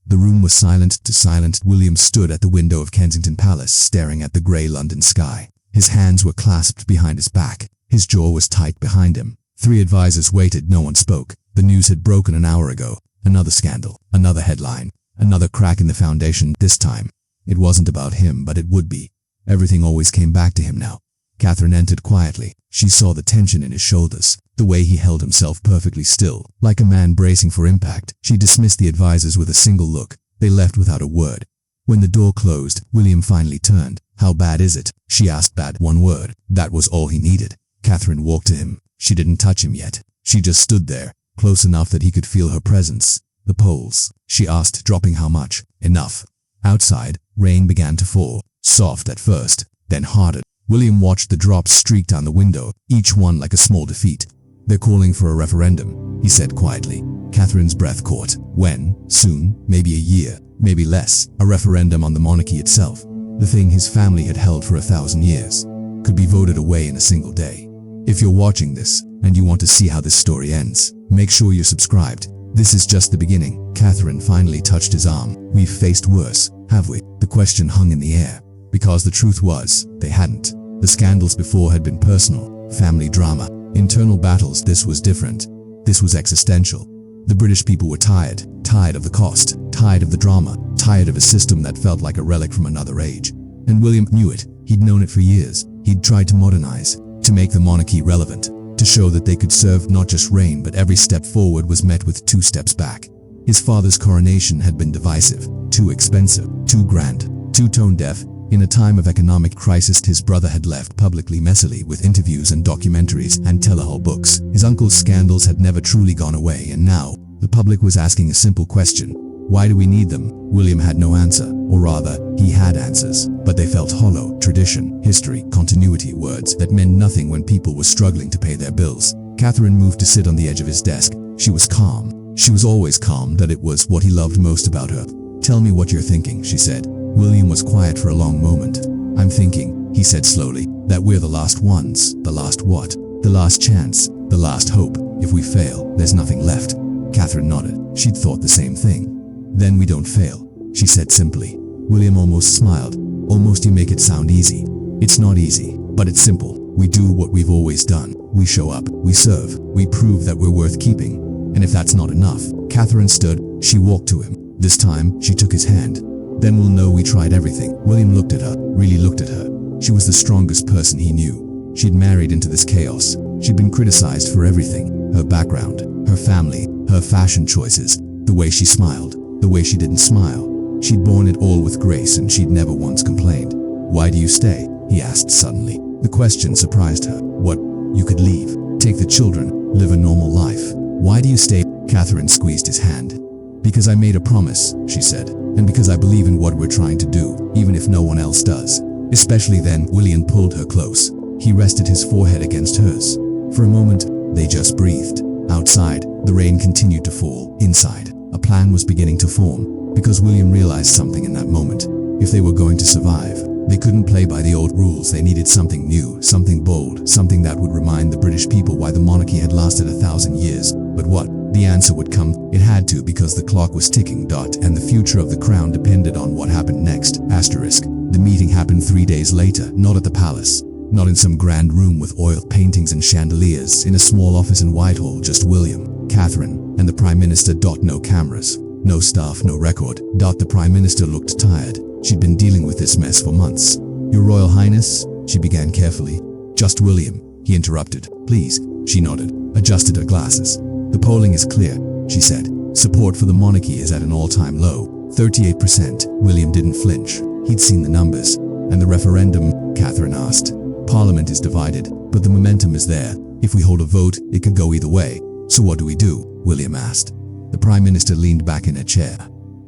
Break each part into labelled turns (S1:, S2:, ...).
S1: The room was silent to silent. William stood at the window of Kensington Palace, staring at the grey London sky. His hands were clasped behind his back. His jaw was tight behind him. 3 advisors waited. No one spoke. The news had broken an hour ago. Another scandal, another headline, another crack in the foundation. This time, it wasn't about him, but it would be. Everything always came back to him now. Catherine entered quietly. She saw the tension in his shoulders, the way he held himself perfectly still, like a man bracing for impact. She dismissed the advisors with a single look. They left without a word. When the door closed, William finally turned. "How bad is it?" she asked. "Bad." One word. That was all he needed. Catherine walked to him. She didn't touch him yet. She just stood there, close enough that he could feel her presence. "The poles?" she asked, dropping how much. "Enough." Outside, rain began to fall, soft at first, then harder. William watched the drops streak down the window, each one like a small defeat. "They're calling for a referendum," he said quietly. Catherine's breath caught. "When? Soon? Maybe a year? Maybe less? A referendum on the monarchy itself. The thing his family had held for 1,000 years. Could be voted away in a single day. If you're watching this, and you want to see how this story ends, make sure you're subscribed. This is just the beginning." Catherine finally touched his arm. "We've faced worse, have we?" The question hung in the air, because the truth was, they hadn't. The scandals before had been personal, family drama, internal battles. This was different. This was existential. The British people were tired of the cost, tired of the drama, tired of a system that felt like a relic from another age. And William knew it. He'd known it for years. He'd tried to modernize, to make the monarchy relevant, to show that they could serve, not just reign, but every step forward was met with 2 steps back. His father's coronation had been divisive, too expensive, too grand, too tone-deaf. In a time of economic crisis, his brother had left publicly messily with interviews and documentaries and tell-all books. His uncle's scandals had never truly gone away, and now, the public was asking a simple question. Why do we need them? William had no answer, or rather, he had answers, but they felt hollow. Tradition, history, continuity, words that meant nothing when people were struggling to pay their bills. Catherine moved to sit on the edge of his desk. She was calm. She was always calm. That it was what he loved most about her. "Tell me what you're thinking," she said. William was quiet for a long moment. "I'm thinking," he said slowly, "that we're the last ones." "The last what?" "The last chance, the last hope. If we fail, there's nothing left." Catherine nodded. She'd thought the same thing. "Then we don't fail," she said simply. William almost smiled. "Almost. You make it sound easy." "It's not easy, but it's simple. We do what we've always done. We show up, we serve, we prove that we're worth keeping. And if that's not enough..." Catherine stood. She walked to him. This time, she took his hand. "Then we'll know we tried everything." William looked at her, really looked at her. She was the strongest person he knew. She'd married into this chaos. She'd been criticized for everything. Her background, her family, her fashion choices, the way she smiled, the way she didn't smile. She'd borne it all with grace, and she'd never once complained. "Why do you stay?" he asked suddenly. The question surprised her. "What? You could leave, take the children, live a normal life. Why do you stay?" Catherine squeezed his hand. "Because I made a promise," she said. "And because I believe in what we're trying to do, even if no one else does." Especially then. William pulled her close. He rested his forehead against hers. For a moment, they just breathed. Outside, the rain continued to fall. Inside, a plan was beginning to form. Because William realized something in that moment. If they were going to survive, they couldn't play by the old rules. They needed something new, something bold, something that would remind the British people why the monarchy had lasted 1,000 years. But what? The answer would come. It had to, because the clock was ticking. And the future of the crown depended on what happened next. Asterisk. The meeting happened 3 days later, not at the palace. Not in some grand room with oil paintings and chandeliers. In a small office in Whitehall, just William, Catherine, and the Prime Minister. No cameras. No staff, no record. The Prime Minister looked tired. She'd been dealing with this mess for months. "Your Royal Highness," she began carefully. "Just William," he interrupted. "Please." She nodded, adjusted her glasses. "The polling is clear," she said. "Support for the monarchy is at an all-time low. 38%. William didn't flinch. He'd seen the numbers. "And the referendum?" Catherine asked. "Parliament is divided, but the momentum is there. If we hold a vote, it could go either way." "So what do we do?" William asked. The Prime Minister leaned back in her chair.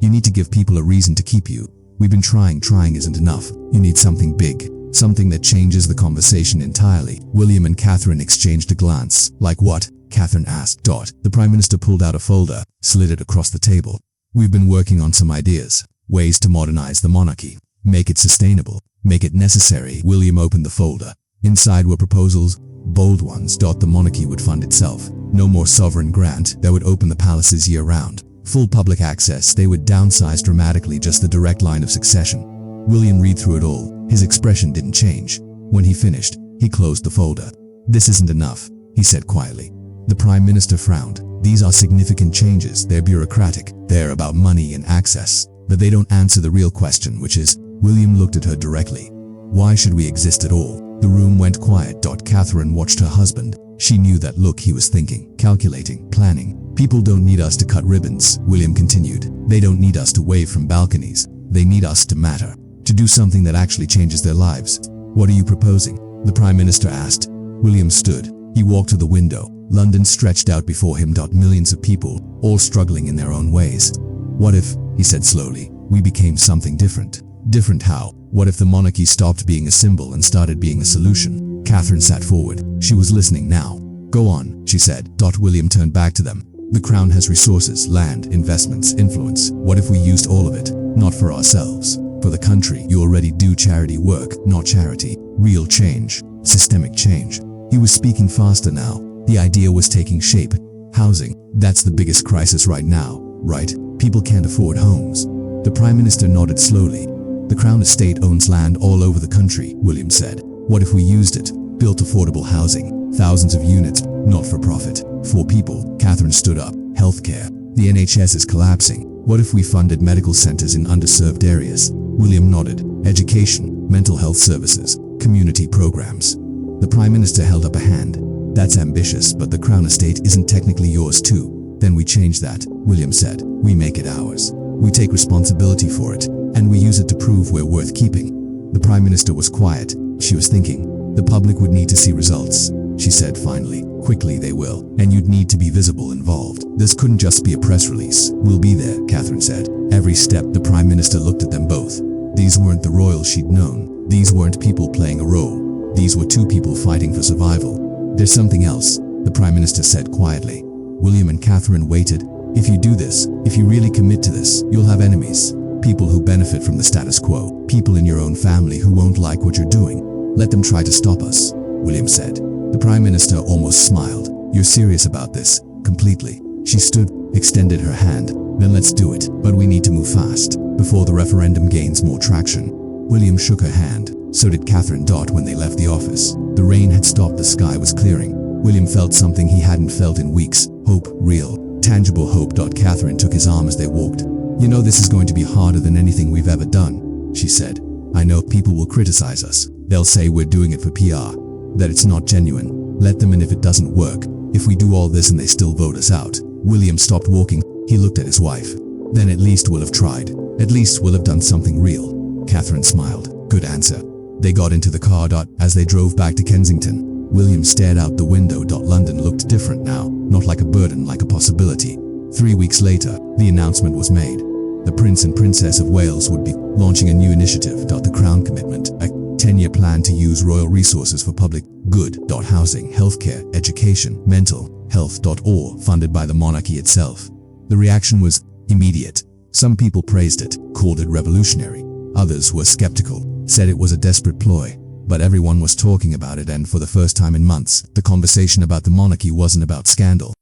S1: "You need to give people a reason to keep you. We've been trying isn't enough. You need something big, something that changes the conversation entirely." William and Catherine exchanged a glance. "Like what?" Catherine asked. The Prime Minister pulled out a folder, slid it across the table. "We've been working on some ideas, ways to modernize the monarchy, make it sustainable, make it necessary." William opened the folder. Inside were proposals, bold ones. The monarchy would fund itself. No more sovereign grant that would open the palaces year-round. Full public access, they would downsize dramatically just the direct line of succession. William read through it all. His expression didn't change. When he finished, he closed the folder. This isn't enough, he said quietly. The Prime Minister frowned. These are significant changes. They're bureaucratic. They're about money and access. But they don't answer the real question, which is, William looked at her directly. Why should we exist at all? The room went quiet. Catherine watched her husband. She knew that look. He was thinking, calculating, planning. People don't need us to cut ribbons, William continued. They don't need us to wave from balconies. They need us to matter, to do something that actually changes their lives. What are you proposing? The Prime Minister asked. William stood. He walked to the window. London stretched out before him. Millions of people, all struggling in their own ways. What if, he said slowly, we became something different? Different how? What if the monarchy stopped being a symbol and started being a solution? Catherine sat forward. She was listening now. Go on, she said. William turned back to them. The crown has resources, land, investments, influence. What if we used all of it? Not for ourselves. For the country. You already do charity work, not charity. Real change. Systemic change. He was speaking faster now. The idea was taking shape. Housing. That's the biggest crisis right now, right? People can't afford homes. The Prime Minister nodded slowly. The Crown Estate owns land all over the country, William said. What if we used it? Built affordable housing. Thousands of units, not for profit. For people. Catherine stood up. Healthcare. The NHS is collapsing. What if we funded medical centers in underserved areas? William nodded. Education, mental health services, community programs. The Prime Minister held up a hand. That's ambitious, but the Crown Estate isn't technically yours too. Then we change that, William said. We make it ours. We take responsibility for it, and we use it to prove we're worth keeping. The Prime Minister was quiet. She was thinking. The public would need to see results, she said finally. Quickly they will, and you'd need to be visible involved. This couldn't just be a press release. We'll be there, Catherine said. Every step. The Prime Minister looked at them both. These weren't the royals she'd known. These weren't people playing a role. These were two people fighting for survival. There's something else, the Prime Minister said quietly. William and Catherine waited. If you do this, if you really commit to this, you'll have enemies. People who benefit from the status quo. People in your own family who won't like what you're doing. Let them try to stop us, William said. The Prime Minister almost smiled. You're serious about this? Completely. She stood, extended her hand. Then let's do it. But we need to move fast, before the referendum gains more traction. William shook her hand. So did Catherine. When they left the office, the rain had stopped. The sky was clearing. William felt something he hadn't felt in weeks. Hope. Real, tangible hope. Catherine took his arm as they walked. You know this is going to be harder than anything we've ever done, she said. I know people will criticize us. They'll say we're doing it for PR, that it's not genuine. Let them, and if it doesn't work, if we do all this and they still vote us out. William stopped walking. He looked at his wife. Then at least we'll have tried. At least we'll have done something real. Catherine smiled. Good answer. They got into the car. As they drove back to Kensington, William stared out the window. London looked different now, not like a burden, like a possibility. 3 weeks later, the announcement was made. The Prince and Princess of Wales would be launching a new initiative. The Crown Commitment, a 10-year plan to use royal resources for public good. Housing, healthcare, education, mental health. All funded by the monarchy itself. The reaction was immediate. Some people praised it, called it revolutionary. Others were skeptical, said it was a desperate ploy. But everyone was talking about it, and for the first time in months, the conversation about the monarchy wasn't about scandal.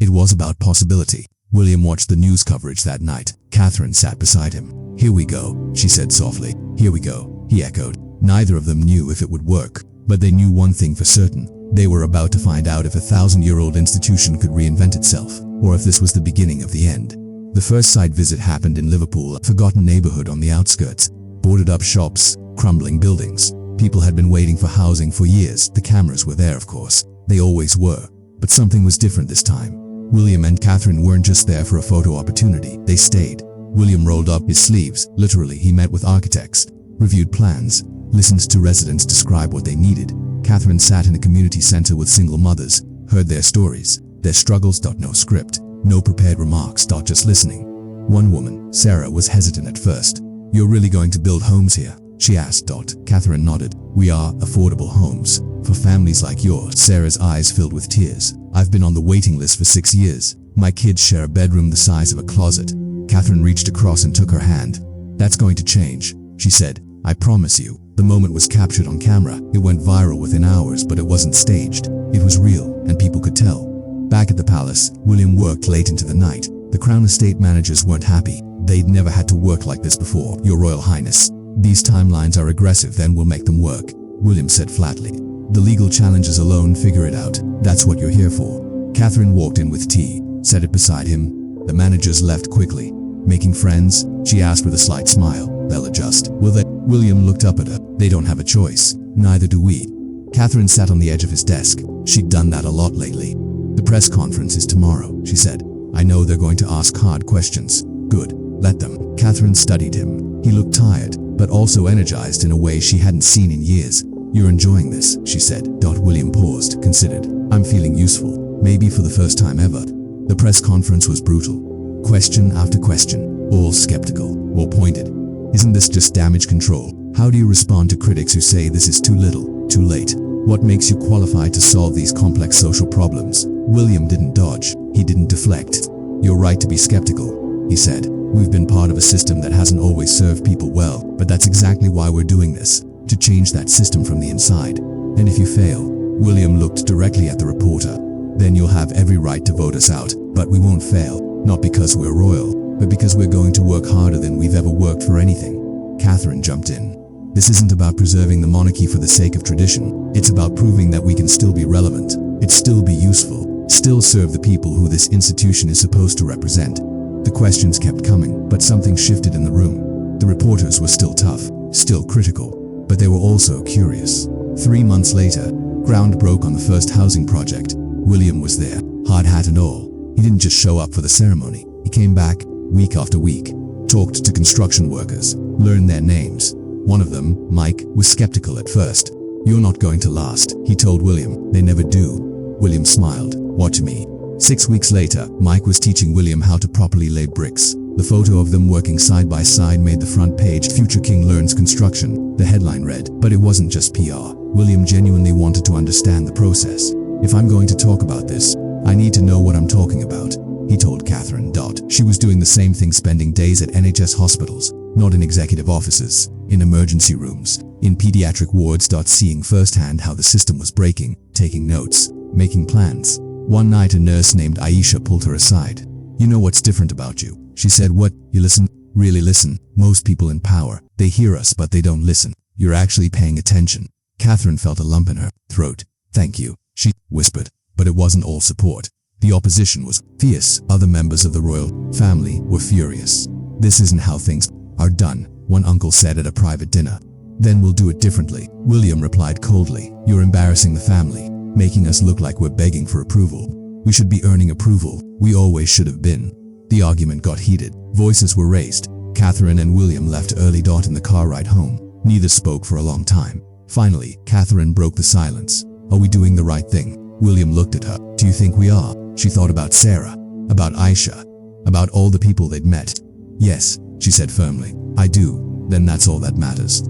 S1: It was about possibility. William watched the news coverage that night. Catherine sat beside him. Here we go, she said softly. Here we go, he echoed. Neither of them knew if it would work, but they knew one thing for certain. They were about to find out if a 1,000-year-old institution could reinvent itself, or if this was the beginning of the end. The first site visit happened in Liverpool, a forgotten neighborhood on the outskirts. Boarded up shops, crumbling buildings. People had been waiting for housing for years. The cameras were there, of course. They always were. But something was different this time. William and Catherine weren't just there for a photo opportunity. They stayed. William rolled up his sleeves. Literally, he met with architects, reviewed plans, listened to residents describe what they needed. Catherine sat in a community center with single mothers, heard their stories, their struggles. No script, no prepared remarks. Just listening. One woman, Sarah, was hesitant at first. You're really going to build homes here? She asked. Catherine nodded. We are. Affordable homes. For families like yours. Sarah's eyes filled with tears. I've been on the waiting list for 6 years. My kids share a bedroom the size of a closet. Catherine reached across and took her hand. That's going to change, she said. I promise you. The moment was captured on camera. It went viral within hours, but it wasn't staged. It was real, and people could tell. Back at the palace, William worked late into the night. The Crown Estate managers weren't happy. They'd never had to work like this before, Your Royal Highness. These timelines are aggressive, then we'll make them work, William said flatly. The legal challenges alone figure it out. That's what you're here for. Catherine walked in with tea, set it beside him. The managers left quickly. Making friends? She asked with a slight smile. They'll adjust. Will they? William looked up at her. They don't have a choice. Neither do we. Catherine sat on the edge of his desk. She'd done that a lot lately. The press conference is tomorrow, she said. I know they're going to ask hard questions. Good. Let them. Catherine studied him. He looked tired, but also energized in a way she hadn't seen in years. You're enjoying this, she said. William paused, considered. I'm feeling useful. Maybe for the first time ever. The press conference was brutal. Question after question. All skeptical. All pointed. Isn't this just damage control? How do you respond to critics who say this is too little, too late? What makes you qualified to solve these complex social problems? William didn't dodge. He didn't deflect. You're right to be skeptical, he said. We've been part of a system that hasn't always served people well, but that's exactly why we're doing this, to change that system from the inside. And if you fail, William looked directly at the reporter, then you'll have every right to vote us out, but we won't fail, not because we're royal, but because we're going to work harder than we've ever worked for anything. Catherine jumped in. This isn't about preserving the monarchy for the sake of tradition. It's about proving that we can still be relevant, it's still be useful, still serve the people who this institution is supposed to represent. The questions kept coming, but something shifted in the room. The reporters were still tough, still critical, but they were also curious. 3 months later, ground broke on the first housing project. William was there, hard hat and all. He didn't just show up for the ceremony. He came back, week after week, talked to construction workers, learned their names. One of them, Mike, was skeptical at first. You're not going to last, he told William. They never do. William smiled. Watch me. 6 weeks later, Mike was teaching William how to properly lay bricks. The photo of them working side by side made the front page. Future King Learns Construction, the headline read. But it wasn't just PR. William genuinely wanted to understand the process. If I'm going to talk about this, I need to know what I'm talking about, he told Catherine. She was doing the same thing, spending days at NHS hospitals, not in executive offices, in emergency rooms, in pediatric wards. Seeing firsthand how the system was breaking, taking notes, making plans. One night a nurse named Aisha pulled her aside. You know what's different about you? She said. What? You listen? Really listen? Most people in power, they hear us but they don't listen. You're actually paying attention. Catherine felt a lump in her throat. Thank you, she whispered, but it wasn't all support. The opposition was fierce. Other members of the royal family were furious. This isn't how things are done, one uncle said at a private dinner. Then we'll do it differently, William replied coldly. You're embarrassing the family, making us look like we're begging for approval. We should be earning approval. We always should have been. The argument got heated. Voices were raised. Catherine and William left early. In the car ride home, neither spoke for a long time. Finally, Catherine broke the silence. Are we doing the right thing? William looked at her. Do you think we are? She thought about Sarah, about Aisha, about all the people they'd met. Yes, she said firmly. I do. Then that's all that matters.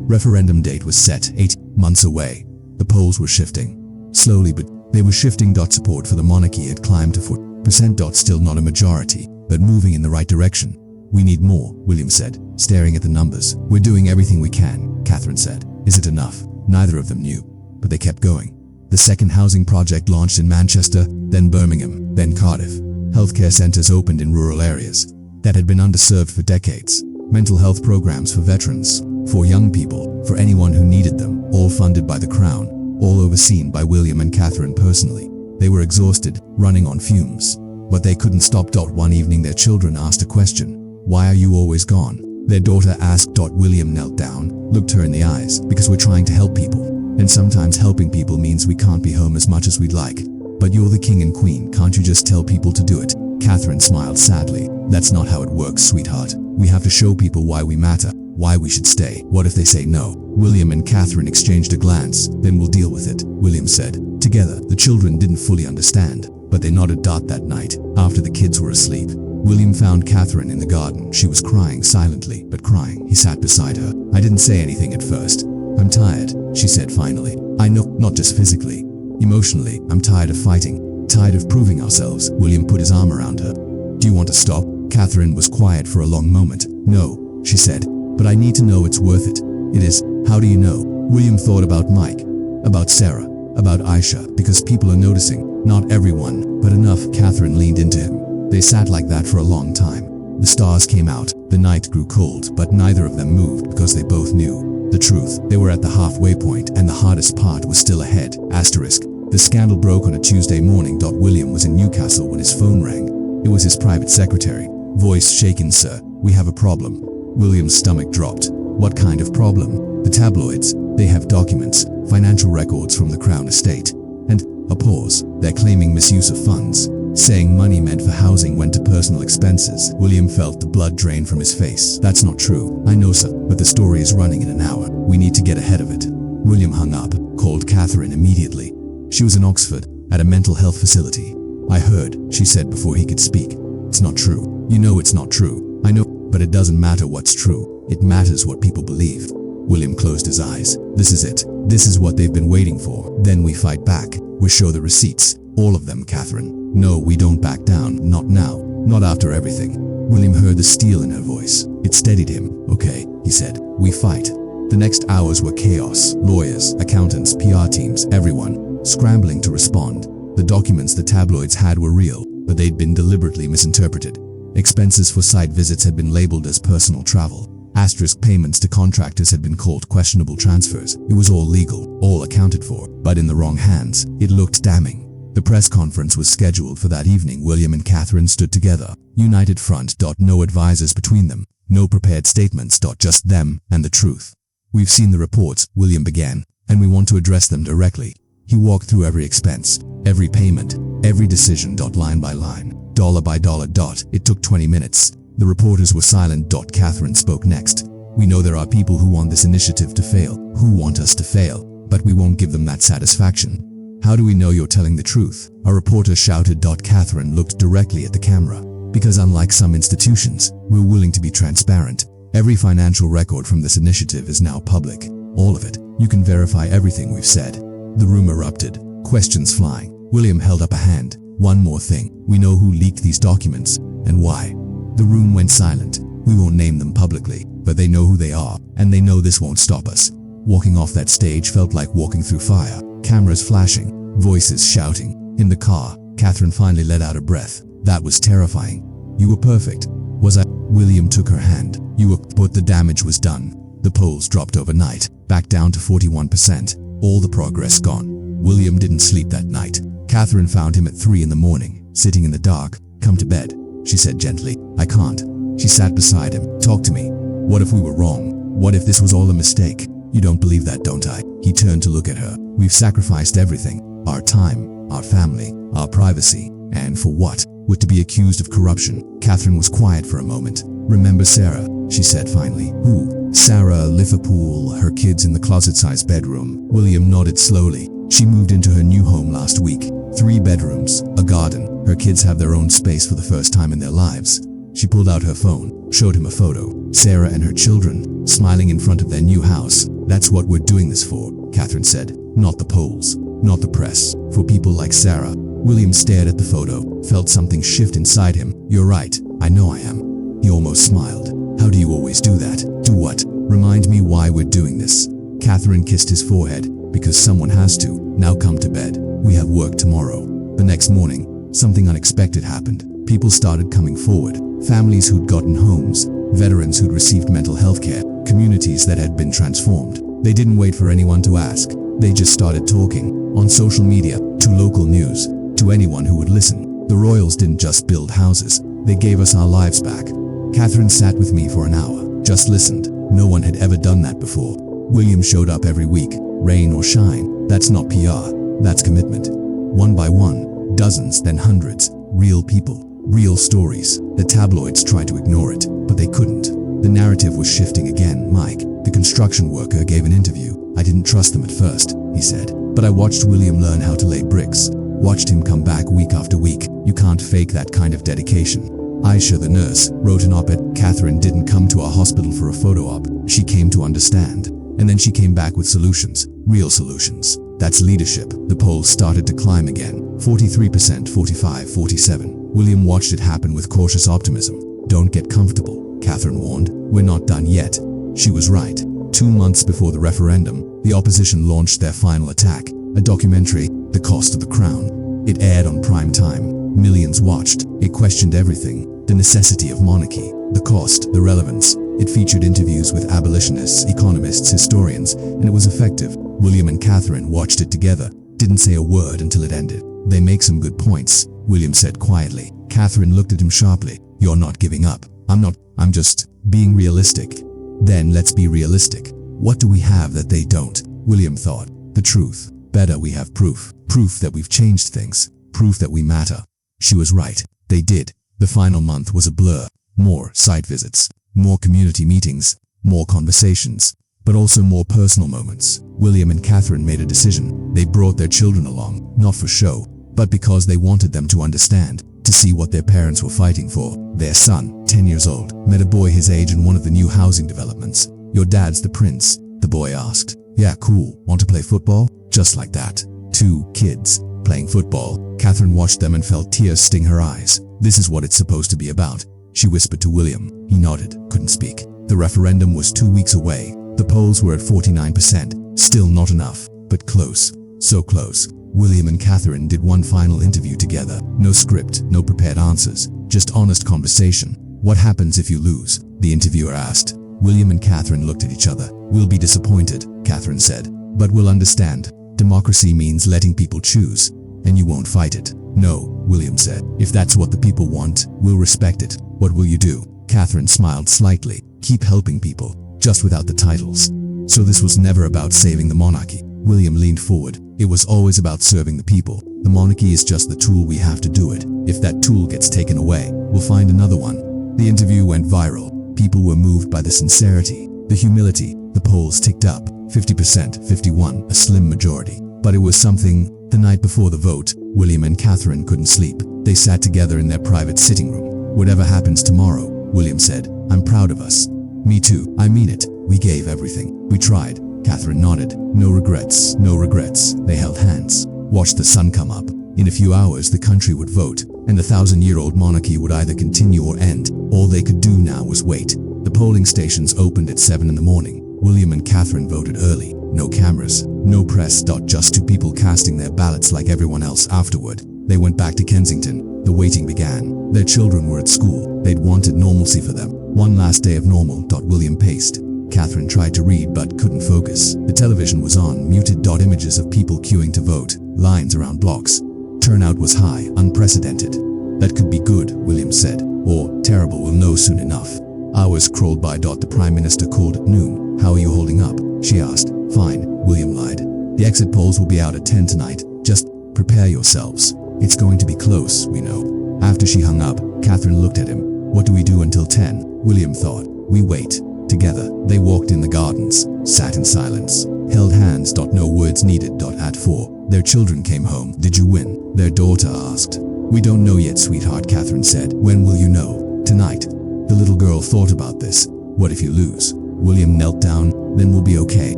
S1: Referendum date was set, 8 months away. The polls were shifting. Slowly, but they were shifting. Support for the monarchy had climbed to 4%. Still not a majority, but moving in the right direction. We need more, William said, staring at the numbers. We're doing everything we can, Catherine said. Is it enough? Neither of them knew, but they kept going. The second housing project launched in Manchester, then Birmingham, then Cardiff. Healthcare centers opened in rural areas that had been underserved for decades. Mental health programs for veterans, for young people, for anyone who needed them, all funded by the Crown, all overseen by William and Catherine personally. They were exhausted, running on fumes. But they couldn't stop. One evening their children asked a question. Why are you always gone? Their daughter asked. William knelt down, looked her in the eyes. Because we're trying to help people. And sometimes helping people means we can't be home as much as we'd like. But you're the king and queen, can't you just tell people to do it? Catherine smiled sadly. That's not how it works, sweetheart. We have to show people why we matter, why we should stay. What if they say no? William and Catherine exchanged a glance. Then we'll deal with it, William said. Together, the children didn't fully understand, but they nodded. That night, after the kids were asleep, William found Catherine in the garden. She was crying silently, but crying. He sat beside her. I didn't say anything at first. I'm tired, she said finally. I know, not just physically. Emotionally, I'm tired of fighting, tired of proving ourselves. William put his arm around her. Do you want to stop? Catherine was quiet for a long moment. No, she said, but I need to know it's worth it. It is. How do you know? William thought about Mike, about Sarah, about Aisha, because people are noticing. Not everyone, but enough. Catherine leaned into him. They sat like that for a long time. The stars came out, the night grew cold, but neither of them moved because they both knew the truth. They were at the halfway point and the hardest part was still ahead. Asterisk. The scandal broke on a Tuesday morning. William was in Newcastle when his phone rang. It was his private secretary. Voice shaken. Sir, we have a problem. William's stomach dropped. What kind of problem? The tabloids. They have documents, financial records from the Crown estate. And, a pause, they're claiming misuse of funds, saying money meant for housing went to personal expenses. William felt the blood drain from his face. That's not true. I know, sir, but the story is running in an hour. We need to get ahead of it. William hung up, called Catherine immediately. She was in Oxford, at a mental health facility. I heard, she said before he could speak. It's not true. You know it's not true. I know, but it doesn't matter what's true. It matters what people believe. William closed his eyes. This is it. This is what they've been waiting for. Then we fight back. We show the receipts. All of them, Catherine. No, we don't back down. Not now. Not after everything. William heard the steel in her voice. It steadied him. Okay, he said. We fight. The next hours were chaos. Lawyers, accountants, PR teams, everyone, scrambling to respond. The documents the tabloids had were real, but they'd been deliberately misinterpreted. Expenses for site visits had been labeled as personal travel. Asterisk payments to contractors had been called questionable transfers. It was all legal, all accounted for, but in the wrong hands. It looked damning. The press conference was scheduled for that evening. William and Catherine stood together, united front. No advisors between them, no prepared statements. Just them and the truth. We've seen the reports, William began, and we want to address them directly. He walked through every expense, every payment, every decision. Line by line, dollar by dollar. It took 20 minutes. The reporters were silent. Catherine spoke next. We know there are people who want this initiative to fail, who want us to fail, but we won't give them that satisfaction. How do we know you're telling the truth? A reporter shouted. Catherine looked directly at the camera. Because unlike some institutions, we're willing to be transparent. Every financial record from this initiative is now public. All of it. You can verify everything we've said. The room erupted, questions flying. William held up a hand. One more thing. We know who leaked these documents, and why. The room went silent. We won't name them publicly, but they know who they are, and they know this won't stop us. Walking off that stage felt like walking through fire. Cameras flashing, voices shouting. In the car, Catherine finally let out a breath. That was terrifying. You were perfect. Was I? William took her hand. You were, but the damage was done. The polls dropped overnight, back down to 41%. All the progress gone. William didn't sleep that night. Catherine found him at 3 in the morning, sitting in the dark. Come to bed, she said gently. I can't. She sat beside him. Talk to me. What if we were wrong? What if this was all a mistake? You don't believe that, don't I? He turned to look at her. We've sacrificed everything. Our time, our family, our privacy. And for what? We're to be accused of corruption. Catherine was quiet for a moment. Remember Sarah? She said finally. Who? Sarah, Liverpool, her kids in the closet-sized bedroom. William nodded slowly. She moved into her new home last week. 3 bedrooms, a garden. Her kids have their own space for the first time in their lives. She pulled out her phone, showed him a photo. Sarah and her children, smiling in front of their new house. That's what we're doing this for, Catherine said. Not the polls, not the press. For people like Sarah. William stared at the photo, felt something shift inside him. You're right, I know I am. He almost smiled. How do you always do that? Do what? Remind me why we're doing this. Catherine kissed his forehead. Because someone has to. Now come to bed. We have work tomorrow. The next morning, something unexpected happened. People started coming forward. Families who'd gotten homes, veterans who'd received mental health care, communities that had been transformed. They didn't wait for anyone to ask. They just started talking. On social media, to local news, to anyone who would listen. The royals didn't just build houses. They gave us our lives back. Catherine sat with me for an hour. Just listened. No one had ever done that before. William showed up every week. Rain or shine. That's not PR. That's commitment. One by one. Dozens, then hundreds. Real people. Real stories. The tabloids tried to ignore it, but they couldn't. The narrative was shifting again. Mike, the construction worker, gave an interview. I didn't trust them at first, he said. But I watched William learn how to lay bricks. Watched him come back week after week. You can't fake that kind of dedication. Aisha, the nurse, wrote an op-ed. Catherine didn't come to our hospital for a photo op. She came to understand. And then she came back with solutions. Real solutions. That's leadership. The polls started to climb again. 43%, 45, 47. William watched it happen with cautious optimism. Don't get comfortable, Catherine warned. We're not done yet. She was right. 2 months before the referendum, the opposition launched their final attack. A documentary, The Cost of the Crown. It aired on prime time. Millions watched. It questioned everything: the necessity of monarchy, the cost, the relevance. It featured interviews with abolitionists, economists, historians, and it was effective. William and Catherine watched it together, didn't say a word until it ended. "They make some good points," William said quietly. Catherine looked at him sharply. "You're not giving up." I'm just being realistic." "Then let's be realistic. What do we have that they don't?" William thought. "The truth. Better, we have proof. Proof that we've changed things. Proof that we matter." She was right. They did. The final month was a blur. More site visits, more community meetings, more conversations, but also more personal moments. William and Catherine made a decision. They brought their children along, not for show, but because they wanted them to understand, to see what their parents were fighting for. Their son, 10 years old, met a boy his age in one of the new housing developments. "Your dad's the prince?" the boy asked. "Yeah, cool. Want to play football?" Just like that. 2 kids playing football. Catherine watched them and felt tears sting her eyes. "This is what it's supposed to be about," she whispered to William. He nodded, couldn't speak. The referendum was 2 weeks away. The polls were at 49%. Still not enough, but close. So close. William and Catherine did one final interview together. No script, no prepared answers, just honest conversation. "What happens if you lose?" the interviewer asked. William and Catherine looked at each other. "We'll be disappointed," Catherine said, "but we'll understand. Democracy means letting people choose, and you won't fight it." "No," William said. "If that's what the people want, we'll respect it. What will you do?" Catherine smiled slightly. "Keep helping people, just without the titles." So this was never about saving the monarchy. William leaned forward. "It was always about serving the people. The monarchy is just the tool, we have to do it. If that tool gets taken away, we'll find another one." The interview went viral. People were moved by the sincerity, the humility. The polls ticked up. 50%, 51, a slim majority. But it was something. The night before the vote, William and Catherine couldn't sleep. They sat together in their private sitting room. "Whatever happens tomorrow," William said, "I'm proud of us." "Me too. I mean it. We gave everything. We tried." Catherine nodded. "No regrets, no regrets." They held hands, watched the sun come up. In a few hours, the country would vote, and the 1,000-year-old monarchy would either continue or end. All they could do now was wait. The polling stations opened at 7 in the morning. William and Catherine voted early. No cameras, no press. Just 2 people casting their ballots like everyone else. Afterward, they went back to Kensington. The waiting began. Their children were at school. They'd wanted normalcy for them. One last day of normal. William paced. Catherine tried to read but couldn't focus. The television was on, muted. Images of people queuing to vote, lines around blocks. Turnout was high, unprecedented. "That could be good," William said, "or terrible. We'll know soon enough." Hours crawled by. The Prime Minister called at noon. "How are you holding up?" she asked. "Fine," William lied. "The exit polls will be out at 10 tonight. Just prepare yourselves. It's going to be close, we know." After she hung up, Catherine looked at him. "What do we do until 10? William thought. "We wait." Together, they walked in the gardens, sat in silence, held hands. No words needed. At 4, their children came home. "Did you win?" their daughter asked. "We don't know yet, sweetheart," Catherine said. "When will you know?" "Tonight." The little girl thought about this. "What if you lose?" William knelt down. "Then we'll be okay.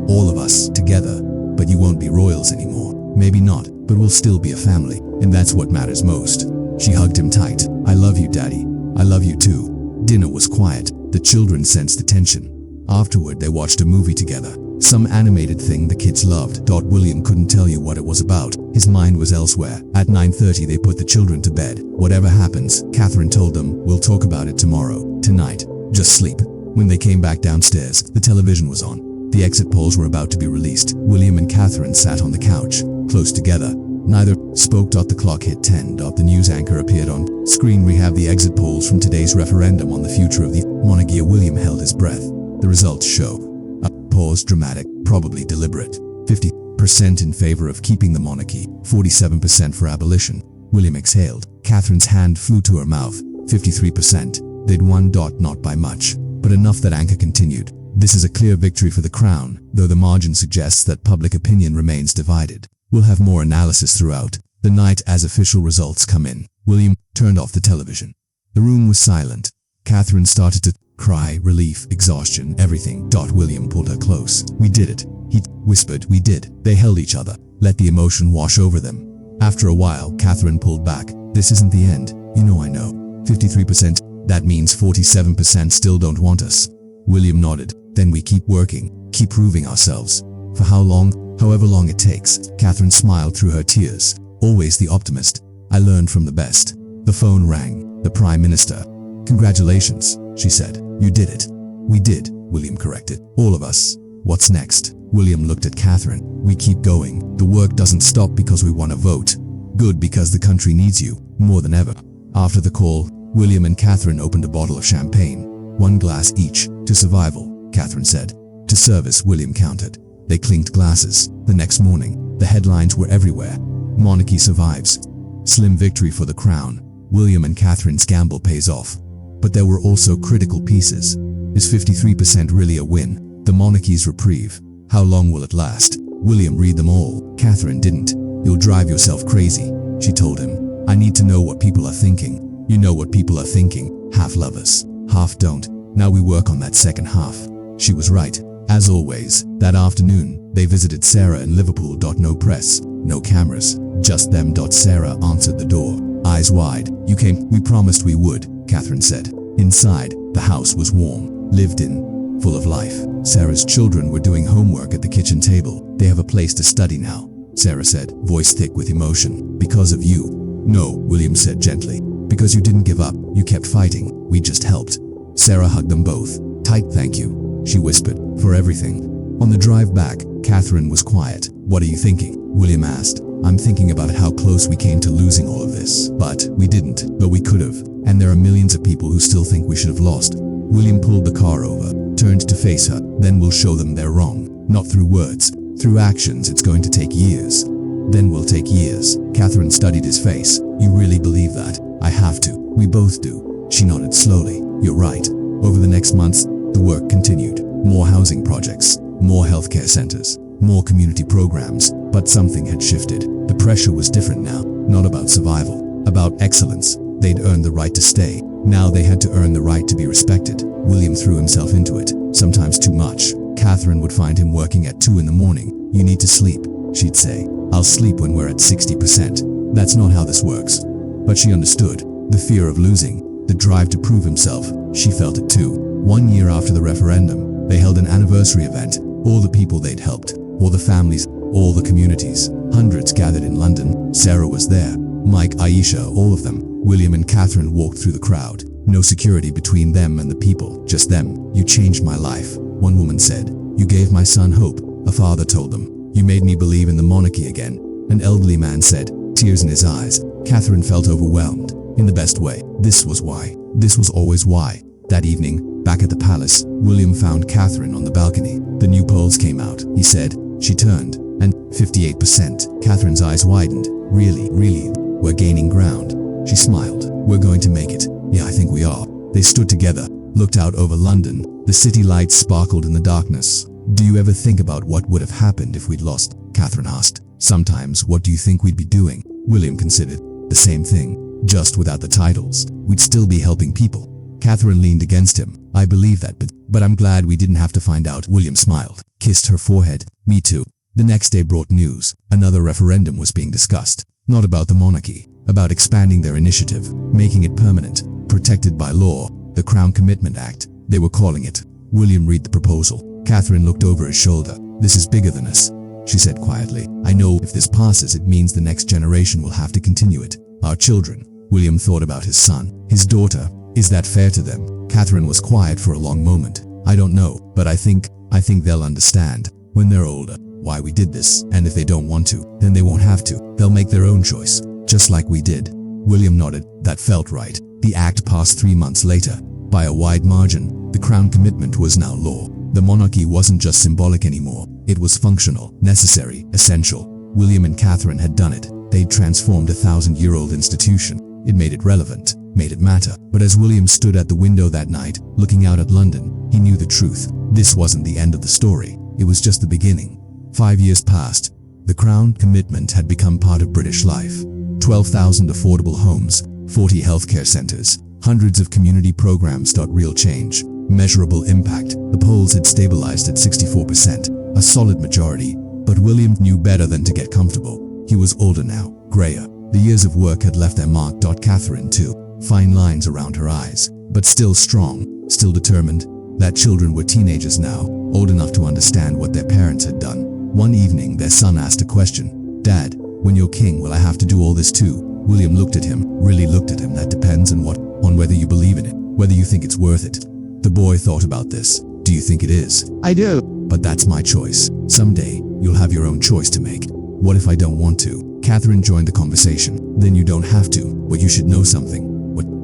S1: All of us, together. But you won't be royals anymore." "Maybe not, but we'll still be a family, and that's what matters most." She hugged him tight. "I love you, Daddy. I love you too." Dinner was quiet. The children sensed the tension. Afterward, they watched a movie together. Some animated thing the kids loved. William couldn't tell you what it was about. His mind was elsewhere. At 9:30, they put the children to bed. "Whatever happens," Catherine told them, "we'll talk about it tomorrow. Tonight, just sleep." When they came back downstairs, the television was on. The exit polls were about to be released. William and Catherine sat on the couch, close together. Neither spoke. The clock hit 10. The news anchor appeared on screen. "We have the exit polls from today's referendum on the future of the monarchy." William held his breath. The results show. A pause, dramatic, probably deliberate. 50% in favor of keeping the monarchy, 47% for abolition. William exhaled. Catherine's hand flew to her mouth. 53%. They'd won. Not by much, but enough that anchor continued. "This is a clear victory for the crown, though the margin suggests that public opinion remains divided. We'll have more analysis throughout the night as official results come in." William turned off the television. The room was silent. Catherine started to cry, relief, exhaustion, everything. William pulled her close. "We did it," he whispered. "We did." They held each other, let the emotion wash over them. After a while, Catherine pulled back. "This isn't the end. You know I know." 53%. "That means 47% still don't want us." William nodded. "Then we keep working, keep proving ourselves." "For how long?" "However long it takes." Catherine smiled through her tears. always the optimist. I learned from the best. The phone rang. The Prime Minister. Congratulations, she said. You did it. We did, William corrected. All of us. What's next? William looked at Catherine. We keep going. The work doesn't stop because we want to vote. Good, because the country needs you, more than ever. After the call, William and Catherine opened a bottle of champagne. 1 glass each. To survival, Catherine said. To service, William countered. They clinked glasses. The next morning, the headlines were everywhere. Monarchy survives. Slim victory for the crown. William and Catherine's gamble pays off. But there were also critical pieces. Is 53% really a win? The monarchy's reprieve. How long will it last? William read them all. Catherine didn't. You'll drive yourself crazy, she told him. I need to know what people are thinking. You know what people are thinking. Half love us, half don't. Now we work on that second half. She was right. As always, that afternoon, they visited Sarah in Liverpool. No press, no cameras, just them. Sarah answered the door, eyes wide. You came. We promised we would, Catherine said. Inside, the house was warm, lived in, full of life. Sarah's children were doing homework at the kitchen table. They have a place to study now, Sarah said, voice thick with emotion. Because of you. No, William said gently. Because you didn't give up, you kept fighting. We just helped. Sarah hugged them both. Tight. Thank you, she whispered, for everything. On the drive back, Catherine was quiet. What are you thinking? William asked. I'm thinking about how close we came to losing all of this. But we didn't. But we could have. And there are millions of people who still think we should have lost. William pulled the car over, turned to face her. Then we'll show them they're wrong. Not through words. Through actions. It's going to take years. Then we'll take years. Catherine studied his face. You really believe that? I have to. We both do. She nodded slowly. You're right. Over the next months, the work continued. More housing projects, more healthcare centers, more community programs. But something had shifted. The pressure was different now. Not about survival. About excellence. They'd earned the right to stay. Now they had to earn the right to be respected. William threw himself into it. Sometimes too much. Catherine would find him working at 2 in the morning. You need to sleep, she'd say. I'll sleep when we're at 60%. That's not how this works. But she understood. The fear of losing. The drive to prove himself. She felt it too. 1 year after the referendum, they held an anniversary event. All the people they'd helped. All the families. All the communities. Hundreds gathered in London. Sarah was there. Mike, Aisha, all of them. William and Catherine walked through the crowd. No security between them and the people. Just them. You changed my life, one woman said. You gave my son hope, a father told them. You made me believe in the monarchy again, an elderly man said, tears in his eyes. Catherine felt overwhelmed. In the best way. This was why. This was always why. That evening, back at the palace, William found Catherine on the balcony. The new polls came out, he said. She turned, and 58%. Catherine's eyes widened. Really, we're gaining ground. She smiled. We're going to make it. Yeah, I think we are. They stood together, looked out over London. The city lights sparkled in the darkness. Do you ever think about what would have happened if we'd lost? Catherine asked. Sometimes. What do you think we'd be doing? William considered. The same thing, just without the titles. We'd still be helping people. Catherine leaned against him. I believe that, but I'm glad we didn't have to find out. William smiled, kissed her forehead. Me too. The next day brought news. Another referendum was being discussed. Not about the monarchy, about expanding their initiative, making it permanent, protected by law, the Crown Commitment Act, they were calling it. William read the proposal. Catherine looked over his shoulder. This is bigger than us, she said quietly. I know if this passes, it means the next generation will have to continue it. Our children. William thought about his son, his daughter. Is that fair to them? Catherine was quiet for a long moment. I don't know, but I think they'll understand when they're older why we did this, and if they don't want to, then they won't have to. They'll make their own choice, just like we did. William nodded. That felt right. The act passed 3 months later. By a wide margin, the Crown commitment was now law. The monarchy wasn't just symbolic anymore. It was functional, necessary, essential. William and Catherine had done it. They'd transformed a 1,000-year-old institution. It made it relevant, made it matter. But as William stood at the window that night, looking out at London, he knew the truth. This wasn't the end of the story. It was just the beginning. 5 years passed. The Crown commitment had become part of British life. 12,000 affordable homes, 40 healthcare centers, hundreds of community programs. Real change, measurable impact. The polls had stabilized at 64%, a solid majority. But William knew better than to get comfortable. He was older now, grayer. The years of work had left their mark. Catherine too, fine lines around her eyes, but still strong, still determined. That children were teenagers now, old enough to understand what their parents had done. One evening their son asked a question. Dad, When you're king, will I have to do all this too? William looked at him, really looked at him. That depends on whether you believe in it, whether you think it's worth it. The boy thought about this. Do you think it is?
S2: I do.
S1: But that's my choice. Someday, you'll have your own choice to make. What if I don't want to? Catherine joined the conversation. Then you don't have to, but you should know something.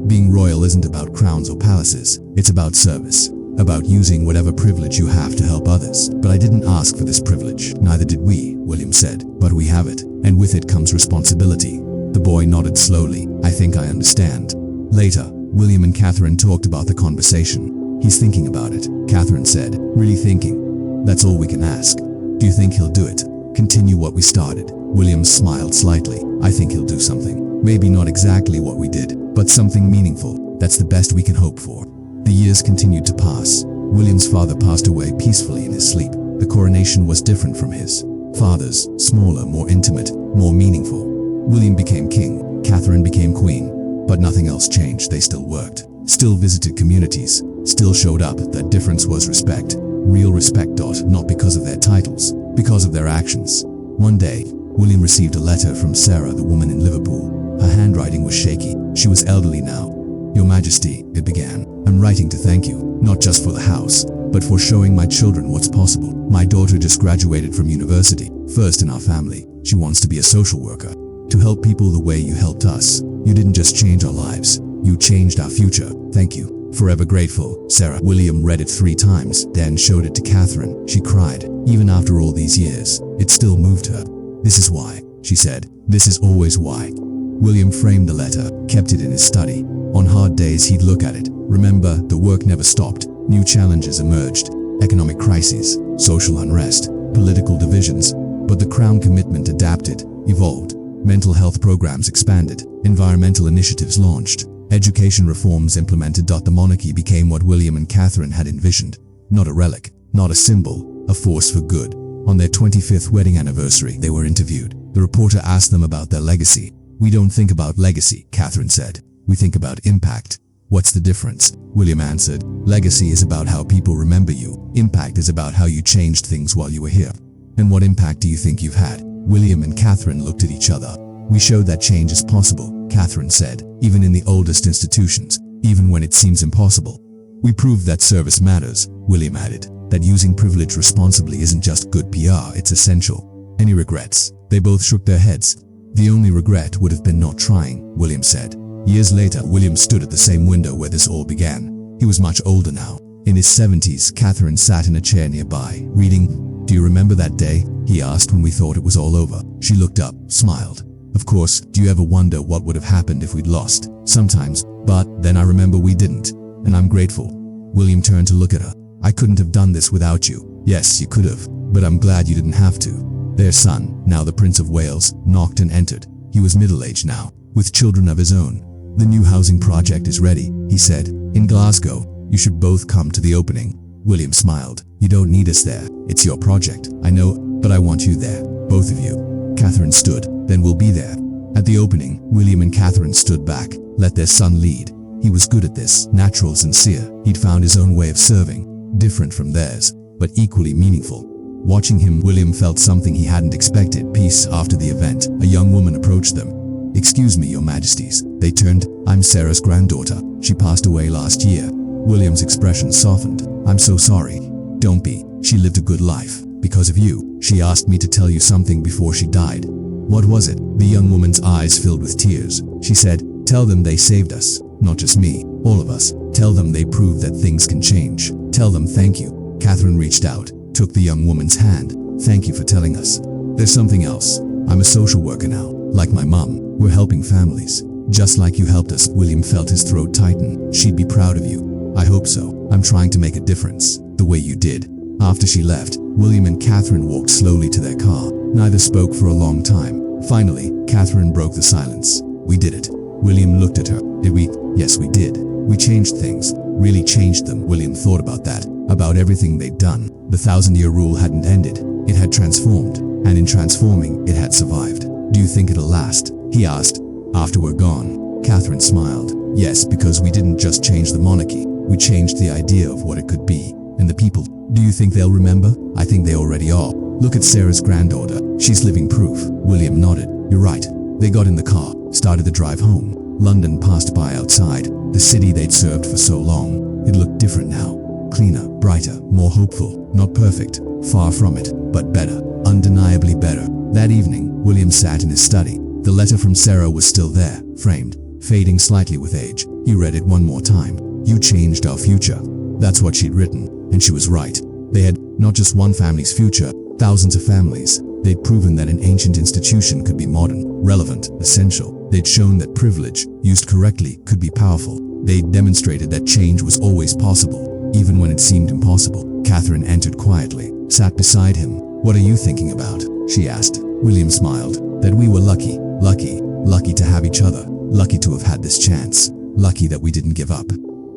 S1: Being royal isn't about crowns or palaces. It's about service. About using whatever privilege you have to help others. But I didn't ask for this privilege. Neither did we, William said. But we have it. And with it comes responsibility. The boy nodded slowly. I think I understand. Later, William and Catherine talked about the conversation. He's thinking about it, Catherine said. Really thinking. That's all we can ask. Do you think he'll do it? Continue what we started. William smiled slightly. I think he'll do something. Maybe not exactly what we did, but something meaningful. That's the best we can hope for. The years continued to pass. William's father passed away peacefully in his sleep. The coronation was different from his father's, smaller, more intimate, more meaningful. William became king, Catherine became queen, but nothing else changed. They still worked, still visited communities, still showed up. That difference was respect. Real respect. Not because of their titles, because of their actions. One day, William received a letter from Sarah, the woman in Liverpool. Her handwriting was shaky. She was elderly now. Your Majesty, it began, I'm writing to thank you, not just for the house, but for showing my children what's possible. My daughter just graduated from university, first in our family. She wants to be a social worker, to help people the way you helped us. You didn't just change our lives, you changed our future. Thank you. Forever grateful, Sarah. William read it 3 times, then showed it to Catherine. She cried. Even after all these years, it still moved her. This is why, she said. This is always why. William framed the letter, kept it in his study. On hard days, he'd look at it. Remember, the work never stopped. New challenges emerged. Economic crises, social unrest, political divisions. But the Crown commitment adapted, evolved. Mental health programs expanded. Environmental initiatives launched. Education reforms implemented. The monarchy became what William and Catherine had envisioned. Not a relic, not a symbol, a force for good. On their 25th wedding anniversary, they were interviewed. The reporter asked them about their legacy. We don't think about legacy, Catherine said. We think about impact. What's the difference? William answered. Legacy is about how people remember you. Impact is about how you changed things while you were here. And what impact do you think you've had? William and Catherine looked at each other. We showed that change is possible, Catherine said, even in the oldest institutions, even when it seems impossible. We proved that service matters, William added, that using privilege responsibly isn't just good PR, it's essential. Any regrets? They both shook their heads. The only regret would have been not trying, William said. Years later, William stood at the same window where this all began. He was much older now. In his 70s, Catherine sat in a chair nearby, reading. Do you remember that day? He asked when we thought it was all over. She looked up, smiled. Of course, do you ever wonder what would have happened if we'd lost? Sometimes, but then I remember we didn't. And I'm grateful. William turned to look at her. I couldn't have done this without you. Yes, you could have, but I'm glad you didn't have to. Their son, now the Prince of Wales, knocked and entered. He was middle-aged now, with children of his own. The new housing project is ready, he said. In Glasgow, you should both come to the opening. William smiled. You don't need us there. It's your project. I know, but I want you there. Both of you. Catherine stood. Then we'll be there. At the opening, William and Catherine stood back, let their son lead. He was good at this, natural, sincere. He'd found his own way of serving, different from theirs, but equally meaningful. Watching him, William felt something he hadn't expected. Peace. After the event, a young woman approached them. Excuse me, your majesties. They turned. I'm Sarah's granddaughter. She passed away last year. William's expression softened. I'm so sorry. Don't be. She lived a good life. Because of you. She asked me to tell you something before she died. What was it? The young woman's eyes filled with tears. She said, tell them they saved us. Not just me. All of us. Tell them they proved that things can change. Tell them thank you. Catherine reached out, took the young woman's hand. Thank you for telling us. There's something else. I'm a social worker now. Like my mom. We're helping families. Just like you helped us. William felt his throat tighten. She'd be proud of you. I hope so. I'm trying to make a difference. The way you did. After she left, William and Catherine walked slowly to their car. Neither spoke for a long time. Finally, Catherine broke the silence. We did it. William looked at her. Did we? Yes, we did. We changed things. Really changed them. William thought about that. About everything they'd done. The 1,000-year rule hadn't ended. It had transformed. And in transforming, it had survived. Do you think it'll last? He asked. After we're gone. Catherine smiled. Yes, because we didn't just change the monarchy. We changed the idea of what it could be. And the people. Do you think they'll remember? I think they already are. Look at Sarah's granddaughter. She's living proof. William nodded. You're right. They got in the car, started the drive home. London passed by outside, the city they'd served for so long. It looked different now. Cleaner, brighter, more hopeful. Not perfect, far from it, but better. Undeniably better. That evening, William sat in his study. The letter from Sarah was still there, framed, fading slightly with age. He read it one more time. You changed our future. That's what she'd written, and she was right. They had not just one family's future, thousands of families. They'd proven that an ancient institution could be modern, relevant, essential. They'd shown that privilege, used correctly, could be powerful. They'd demonstrated that change was always possible, even when it seemed impossible. Catherine entered quietly, sat beside him. What are you thinking about? She asked. William smiled. That we were lucky to have each other, lucky to have had this chance, lucky that we didn't give up.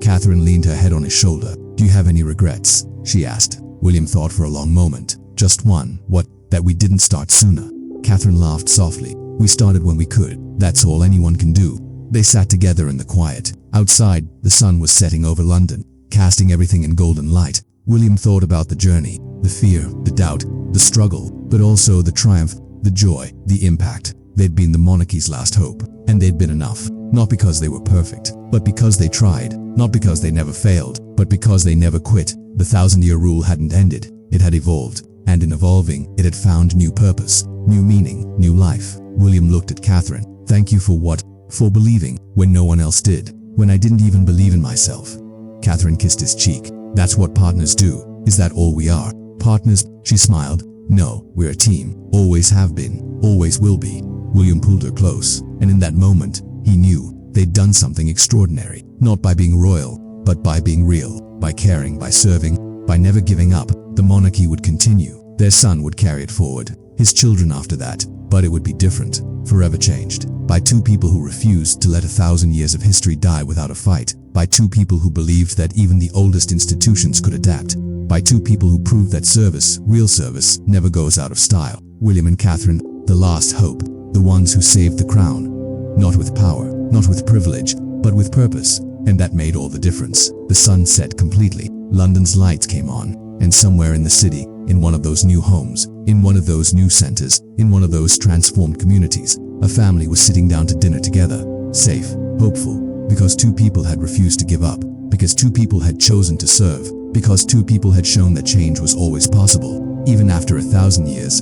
S1: Catherine leaned her head on his shoulder. Do you have any regrets? She asked. William thought for a long moment. Just one. What? That we didn't start sooner. Catherine laughed softly. We started when we could. That's all anyone can do. They sat together in the quiet. Outside, the sun was setting over London, casting everything in golden light. William thought about the journey, the fear, the doubt, the struggle, but also the triumph, the joy, the impact. They'd been the monarchy's last hope, and they'd been enough. Not because they were perfect, but because they tried. Not because they never failed, but because they never quit. The 1,000-year rule hadn't ended. It had evolved, and in evolving, it had found new purpose, new meaning, new life. William looked at Catherine. Thank you for what? For believing, when no one else did. When I didn't even believe in myself. Catherine kissed his cheek. That's what partners do. Is that all we are? Partners? She smiled. No, we're a team. Always have been. Always will be. William pulled her close, and in that moment, he knew they'd done something extraordinary. Not by being royal, but by being real. By caring, by serving, by never giving up. The monarchy would continue. Their son would carry it forward. His children after that. But it would be different. Forever changed. By two people who refused to let 1,000 years of history die without a fight. By two people who believed that even the oldest institutions could adapt. By two people who proved that service, real service, never goes out of style. William and Catherine, the last hope. The ones who saved the crown. Not with power, not with privilege, but with purpose. And that made all the difference. The sun set completely. London's lights came on. And somewhere in the city, in one of those new homes, in one of those new centers, in one of those transformed communities, a family was sitting down to dinner together. Safe, hopeful, because two people had refused to give up. Because two people had chosen to serve. Because two people had shown that change was always possible, even after 1,000 years.